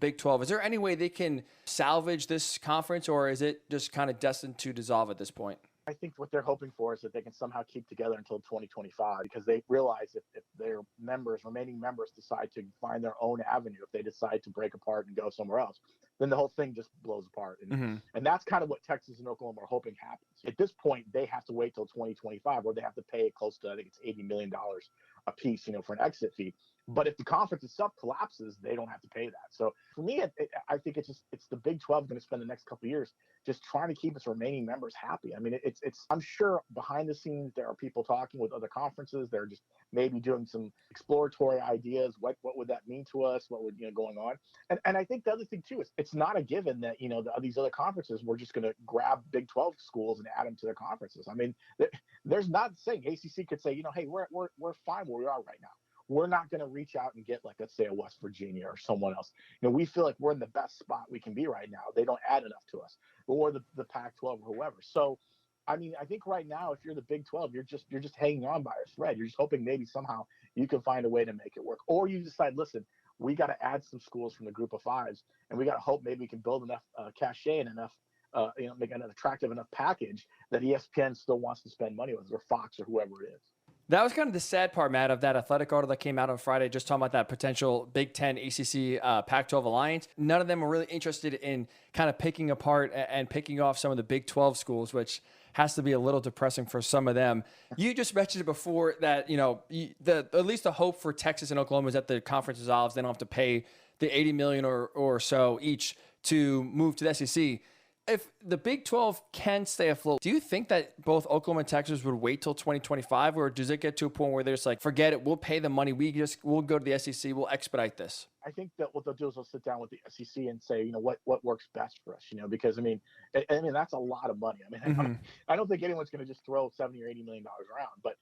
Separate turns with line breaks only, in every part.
Big 12. Is there any way they can salvage this conference, or is it just kind of destined to dissolve at this point?
I think what they're hoping for is that they can somehow keep together until 2025, because they realize if their remaining members, decide to find their own avenue, if they decide to break apart and go somewhere else, then the whole thing just blows apart. And that's kind of what Texas and Oklahoma are hoping happens. At this point, they have to wait till 2025, where they have to pay close to, I think it's $80 million a piece, for an exit fee. But if the conference itself collapses, they don't have to pay that. So for me, I think it's the Big 12 going to spend the next couple of years just trying to keep its remaining members happy. I mean, I'm sure behind the scenes there are people talking with other conferences. They're just maybe doing some exploratory ideas. What would that mean to us? What would going on? And I think the other thing too is it's not a given that these other conferences were just going to grab Big 12 schools and add them to their conferences. I mean, there's not saying ACC could say, hey, we're fine where we are right now. We're not going to reach out and get, like, let's say, a West Virginia or someone else. We feel like we're in the best spot we can be right now. They don't add enough to us, or the Pac-12 or whoever. So, I mean, I think right now, if you're the Big 12, you're just hanging on by a thread. You're just hoping maybe somehow you can find a way to make it work, or you decide, listen, we got to add some schools from the group of fives, and we got to hope maybe we can build enough cachet and enough, make an attractive enough package that ESPN still wants to spend money with, or Fox or whoever it is.
That was kind of the sad part, Matt, of that Athletic article that came out on Friday, just talking about that potential Big Ten, ACC, Pac-12 alliance. None of them were really interested in kind of picking apart and picking off some of the Big 12 schools, which has to be a little depressing for some of them. You just mentioned it before that, at least the hope for Texas and Oklahoma is that the conference dissolves. They don't have to pay the $80 million or so each to move to the SEC. If the Big 12 can stay afloat, do you think that both Oklahoma and Texas would wait till 2025, or does it get to a point where they're just like, forget it, we'll pay the money, we'll go to the SEC, we'll expedite this?
I think that what they'll do is they'll sit down with the SEC and say, what works best for us, because I mean that's a lot of money. I mean, I don't think anyone's going to just throw $70 or $80 million around, but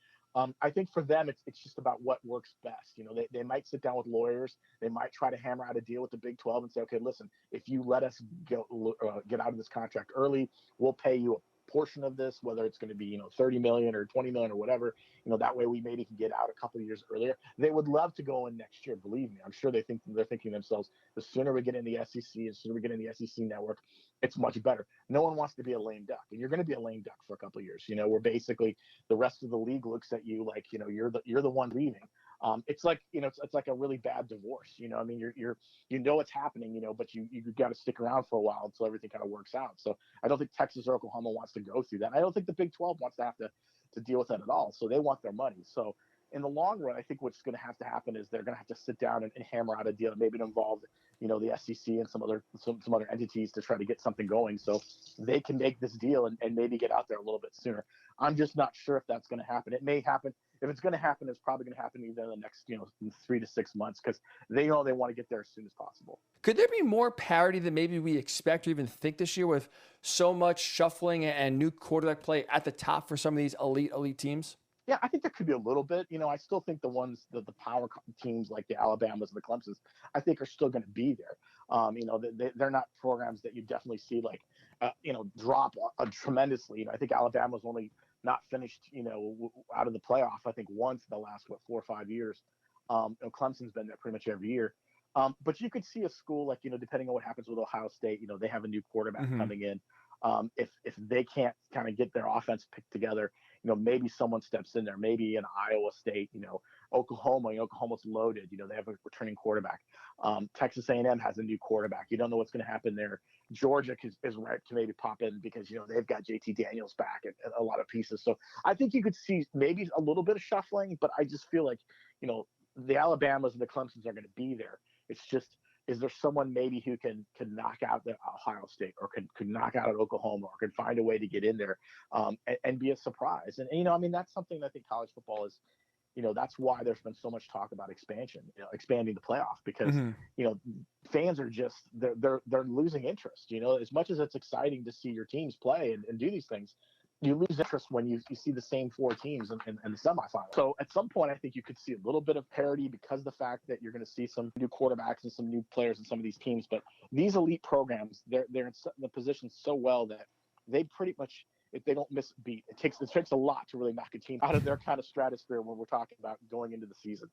I think for them, it's just about what works best. They might sit down with lawyers. They might try to hammer out a deal with the Big 12 and say, okay, listen, if you let us get out of this contract early, we'll pay you a portion of this, whether it's going to be 30 million or 20 million or whatever. That way we maybe can get out a couple of years earlier. They would love to go in next year. Believe me, I'm sure they're thinking to themselves, the sooner we get in the SEC, the sooner we get in the SEC network, it's much better. No one wants to be a lame duck, and you're going to be a lame duck for a couple of years. Where basically the rest of the league looks at you like you're the one leaving. It's like it's like a really bad divorce. I mean, you're what's happening, but you got to stick around for a while until everything kind of works out. So I don't think Texas or Oklahoma wants to go through that. I don't think the Big 12 wants to have to deal with that at all. So they want their money. So in the long run, I think what's going to have to happen is they're going to have to sit down and hammer out a deal, maybe to involve the SEC and some other entities to try to get something going, so they can make this deal and maybe get out there a little bit sooner. I'm just not sure if that's going to happen. It may happen. If it's going to happen, it's probably going to happen either in the next 3 to 6 months, because they want to get there as soon as possible.
Could there be more parity than maybe we expect or even think this year, with so much shuffling and new quarterback play at the top for some of these elite teams?
Yeah, I think there could be a little bit. I still think the power teams like the Alabamas and the Clemsons, I think, are still going to be there. They're not programs that you definitely see drop tremendously. I think Alabama's only not finished out of the playoff, I think, once in the last 4 or 5 years. Clemson's been there pretty much every year. But you could see a school like, depending on what happens with Ohio State, they have a new quarterback coming in. If they can't kind of get their offense picked together, maybe someone steps in there, maybe in Iowa State, Oklahoma, Oklahoma's loaded, they have a returning quarterback. Texas A&M has a new quarterback. You don't know what's going to happen there. Georgia is right to maybe pop in because, they've got JT Daniels back and a lot of pieces. So I think you could see maybe a little bit of shuffling, but I just feel like, the Alabamas and the Clemsons are going to be there. It's just, is there someone maybe who can knock out the Ohio State, or could knock out Oklahoma, or could find a way to get in there and be a surprise? And I mean, that's something I think college football is, that's why there's been so much talk about expansion, expanding the playoff, because, fans are just, they're losing interest. As much as it's exciting to see your teams play and do these things, you lose interest when you see the same 4 teams in the semifinal. So at some point, I think you could see a little bit of parity, because of the fact that you're going to see some new quarterbacks and some new players in some of these teams. But these elite programs, they're in the position so well that they pretty much, if they don't miss a beat, it takes a lot to really knock a team out of their kind of stratosphere when we're talking about going into the season.